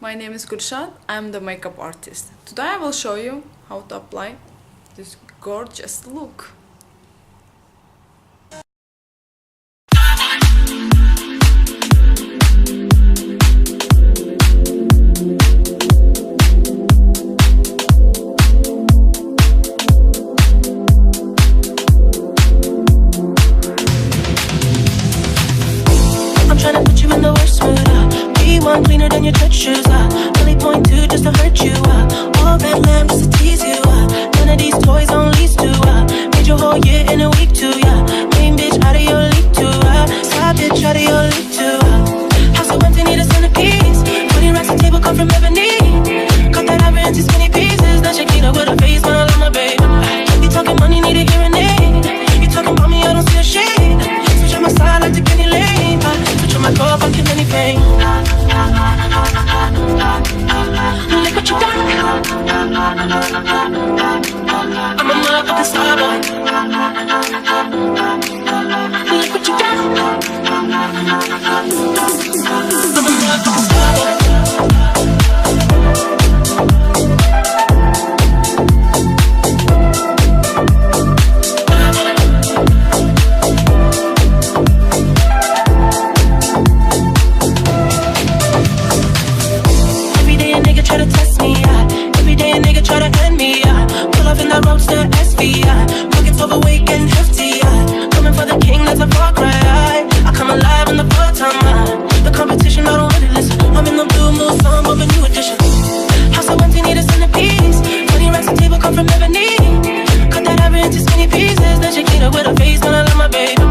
my name is Gulshat. I'm the makeup artist. Today I will show you how to apply this gorgeous look. I'm tryna put you in the worst mood, be one cleaner than your church shoes, only point two just to hurt you, all red lamb just to tease you, none of these toys on lease to, made your whole year in a week too, main bitch out of your league too, side bitch out of your league too, house so empty need a centerpiece, 20 racks a table come from ebony, cut that ivory into skinny pieces, then Shakira with a face when I love my babe, you talking money need a hearing aid, you talking about me I don't see a shade, switch on my side like the Kenny Lane, switch on my car fucking anything. Look what you done. I'm a motherfucking star boy. Look what you done. I'm a motherfucking star boy. Try to test me, every day a nigga try to end me, pull off in that roadster SV, pockets overweight getting hefty, coming for the king, that's a far cry, I come alive in the full time, the competition, I don't really listen, I'm in the blue mood, song of a new edition, house so empty, need a centerpiece, 20 racks a table come from ebony, cut that ivory into skinny pieces, then Shakira with a face when I love my babe,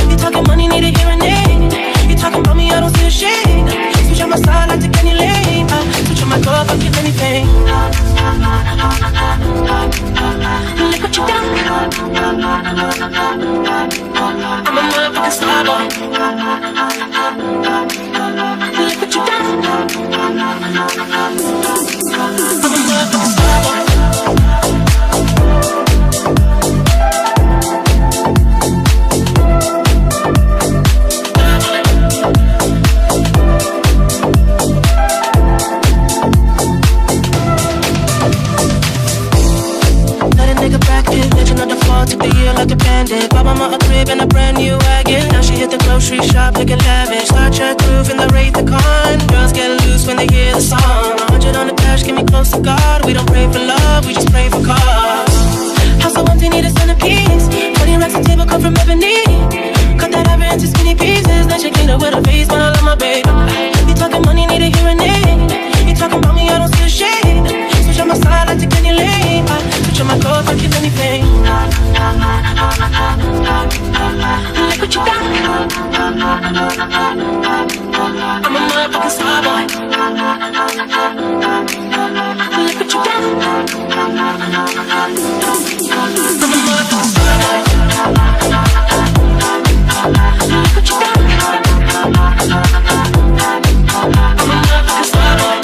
you talking money, need a hearing aid, you talking about me, I don't see a shade, switch on my side like the Kenny Lane, switch on my car, fuck you anything. Look what you done. I'm a motherfucking star boy. Look what you done. I'm a motherfucking star boy. Took the year like a bandit. Bought mama a crib and a brand new wagon. Now she hit the grocery shop looking lavish. Star Trek roof in the Wraith the Con. Girls get loose when they hear the song. 100 on the dash, get me close to God. We don't pray for love, we just pray for cause. House so empty, need a centerpiece. 20 racks a table come from ebony. Cut that ivory into skinny pieces. Then Shakira with a face when I love my babe. You talking money, need a hearing aid. You talking about me, I don't see a shade. Switch on my side like the Kenny Lane. Switch on my car, fuck you anything. Look what you done. I'm a motherfucking star boy. Look what you done. I'm a motherfucking star boy. Look what you done. I'm a motherfucking star boy.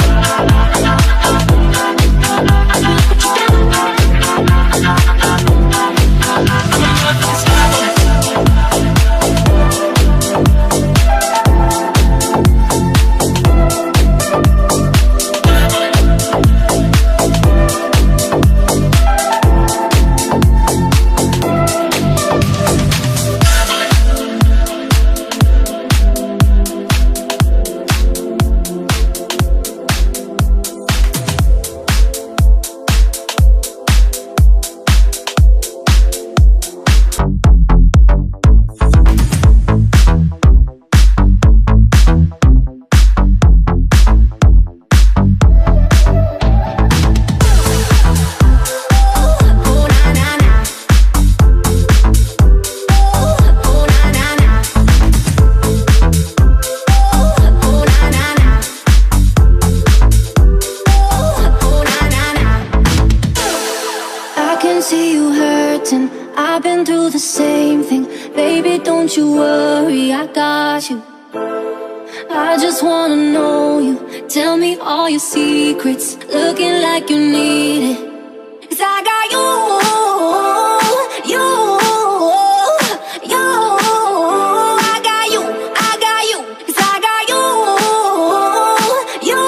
I've been through the same thing. Baby, don't you worry, I got you. I just wanna know you. Tell me all your secrets. Looking like you need it. 'Cause I got you, you, you. I got you, I got you. 'Cause I got you, you.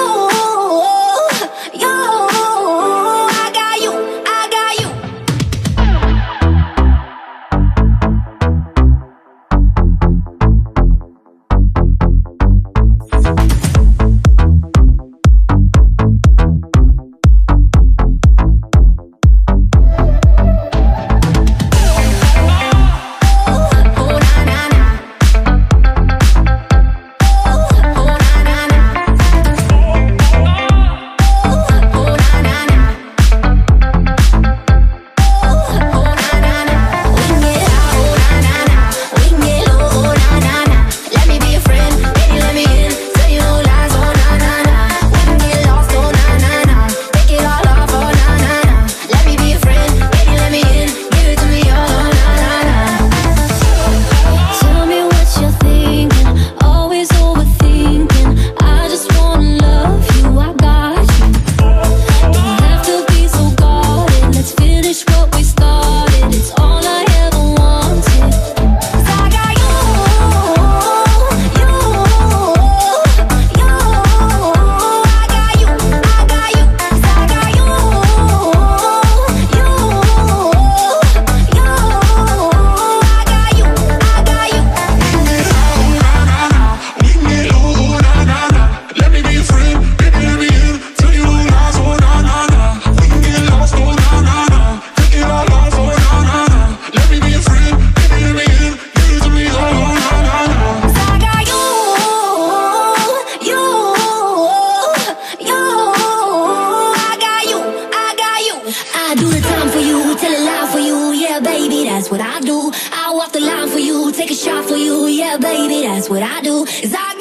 off the line for you, take a shot for you. Yeah, baby, that's what I do. Is I